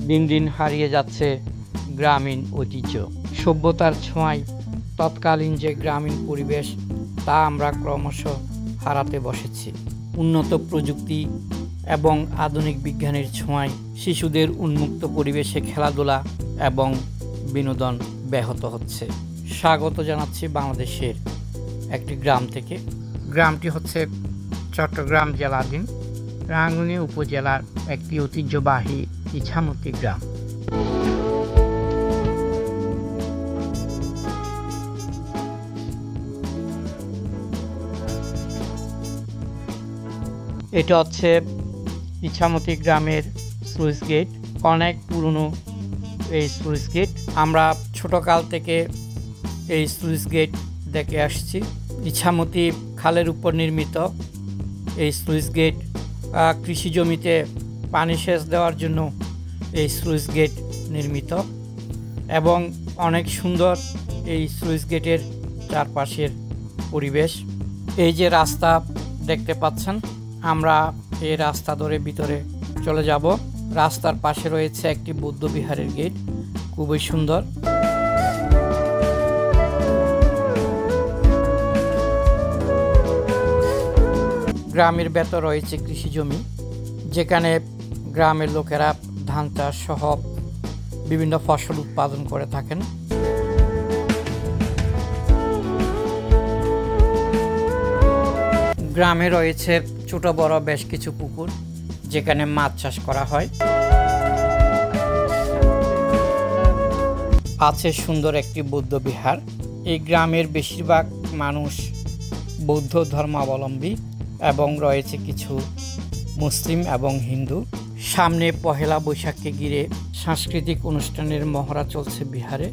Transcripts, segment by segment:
দিন দিন হারিয়ে যাচ্ছে গ্রামীণ ঐতিহ্য। সভ্যতার ছোঁয়ায় তৎকালীন যে গ্রামীণ পরিবেশ তা আমরা ক্রমশ হারাতে বসেছি। উন্নত প্রযুক্তি এবং আধুনিক বিজ্ঞানের ছোঁয়ায় শিশুদের উন্মুক্ত পরিবেশে খেলাধুলা এবং বিনোদন ব্যাহত হচ্ছে। স্বাগত জানাচ্ছি বাংলাদেশের একটি গ্রাম থেকে। গ্রামটি হচ্ছে চট্টগ্রাম জেলাধীন রাঙ্গুনিয়া উপজেলার একটি ঐতিহ্যবাহী ইছামতি গ্রাম। এটা হচ্ছে ইছামতি গ্রামের স্লুইস গেট। অনেক পুরনো এই স্লুইস গেট। আমরা ছোটকাল থেকে এই স্লুইস গেট দেখে আসছি। ইছামতি খালের উপর নির্মিত এই স্লুইস গেট কৃষি জমিতে পানি সেচ দেওয়ার জন্য এই স্লুইস গেট নির্মিত এবং অনেক সুন্দর এই স্লুইস গেটের চারপাশের পরিবেশ। এই যে রাস্তা দেখতে পাচ্ছেন, আমরা এই রাস্তা ধরে ভিতরে চলে যাব। রাস্তার পাশে রয়েছে একটি বৌদ্ধ বিহারের গেট, খুবই সুন্দর। গ্রামের ভেতর রয়েছে কৃষি জমি, যেখানে গ্রামের লোকেরা ধান চাষ সহ বিভিন্ন ফসল উৎপাদন করে থাকেন। গ্রামে রয়েছে ছোট বড় বেশ কিছু পুকুর, যেখানে মাছ চাষ করা হয়। আছে সুন্দর একটি বৌদ্ধ বিহার। এই গ্রামের বেশিরভাগ মানুষ বৌদ্ধ ধর্মাবলম্বী এবং রয়েছে কিছু মুসলিম এবং হিন্দু। সামনে পহেলা বৈশাখকে ঘিরে সাংস্কৃতিক অনুষ্ঠানের মহড়া চলছে বিহারে।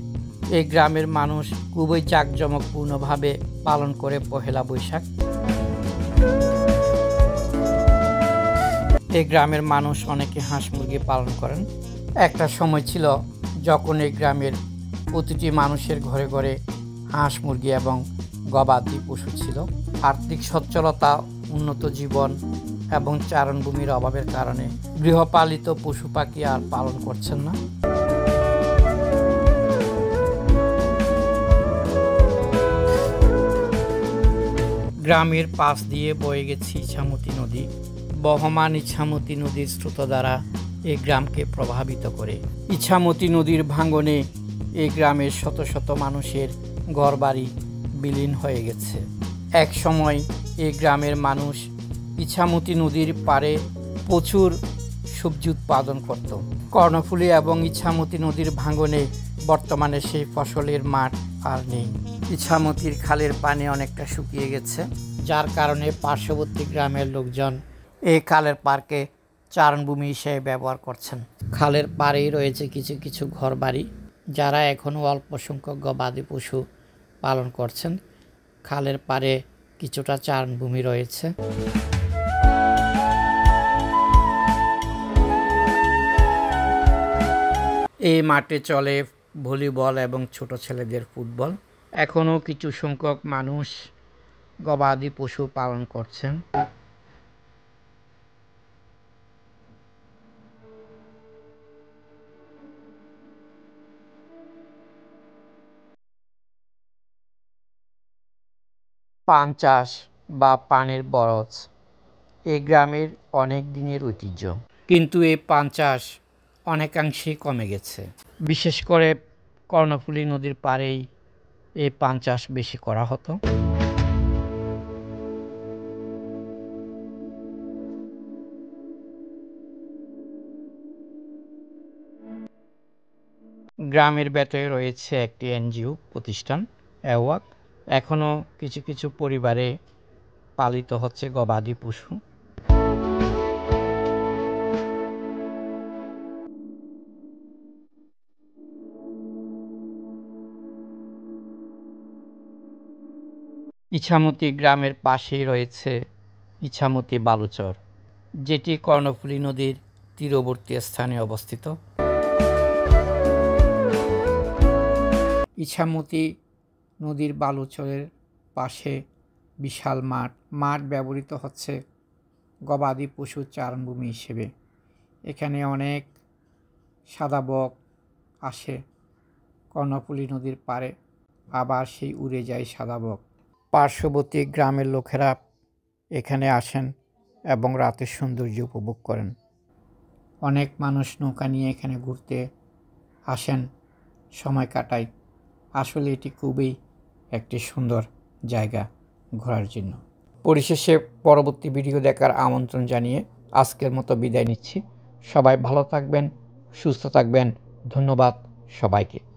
এই গ্রামের মানুষ খুবই জাঁকজমকপূর্ণভাবে পালন করে পহেলা বৈশাখ। এই গ্রামের মানুষ অনেকে হাঁস মুরগি পালন করেন। একটা সময় ছিল যখন এই গ্রামের প্রতিটি মানুষের ঘরে ঘরে হাঁস মুরগি এবং গবাদি পশু ছিল। আর্থিক সচ্ছলতা, উন্নত জীবন এবং চারণভূমির অভাবের কারণে গৃহপালিত পশু পাখি আর পালন করছেন না। গ্রামের পাশ দিয়ে বয়ে গেছে ইছামতি নদী। বহমান ইছামতি নদীর স্রোত দ্বারা এই গ্রামকে প্রভাবিত করে। ইছামতি নদীর ভাঙনে এই গ্রামের শত শত মানুষের ঘরবাড়ি বিলীন হয়ে গেছে। এক সময় এই গ্রামের মানুষ ইছামতি নদীর পাড়ে প্রচুর সবজি উৎপাদন করত। কর্ণফুলী এবং ইছামতি নদীর ভাঙনে বর্তমানে সেই ফসলের মাঠ আর নেই। ইছামতির খালের পানি অনেকটা শুকিয়ে গেছে, যার কারণে পার্শ্ববর্তী গ্রামের লোকজন এই খালের পাড়কে চারণভূমি হিসেবে ব্যবহার করছেন। খালের পাড়েই রয়েছে কিছু কিছু ঘরবাড়ি, যারা এখনও অল্প সংখ্যক গবাদি পশু পালন করছেন। খালের পাড়ে কিছুটা চারণভূমি রয়েছে। এই মাঠে চলে ভলিবল এবং ছোট ছেলেদের ফুটবল। এখনও কিছু সংখ্যক মানুষ গবাদি পশু পালন করছেন। পান চাষ বা পানের বরজ এই গ্রামের অনেক দিনের ঐতিহ্য, কিন্তু এই পান চাষ অনেকাংশেই কমে গেছে। বিশেষ করে কর্ণফুলী নদীর পাড়েই এই পান চাষ বেশি করা হতো। গ্রামের ভেতরে রয়েছে একটি এনজিও প্রতিষ্ঠান অ্যাওয়াক। এখনও কিছু কিছু পরিবারে পালিত হচ্ছে গবাদি পশু। ইছামতি গ্রামের পাশেই রয়েছে ইছামতি বালুচর, যেটি কর্ণফুলী নদীর তীরবর্তী স্থানে অবস্থিত। ইছামতি নদীর বালুচরের পাশে বিশাল মাঠ ব্যবহৃত হচ্ছে গবাদি পশুর চারণভূমি হিসেবে। এখানে অনেক সাদা বক আসে কর্ণফুলী নদীর পাড়ে, আবার সেই উড়ে যায় সাদা বক। পার্শ্ববর্তী গ্রামের লোকেরা এখানে আসেন এবং রাতের সৌন্দর্য উপভোগ করেন। অনেক মানুষ নৌকা নিয়ে এখানে ঘুরতে আসেন, সময় কাটায়। আসলে এটি খুবই একটি সুন্দর জায়গা ঘোরার জন্য। পরিশেষে পরবর্তী ভিডিও দেখার আমন্ত্রণ জানিয়ে আজকের মতো বিদায় নিচ্ছি। সবাই ভালো থাকবেন, সুস্থ থাকবেন। ধন্যবাদ সবাইকে।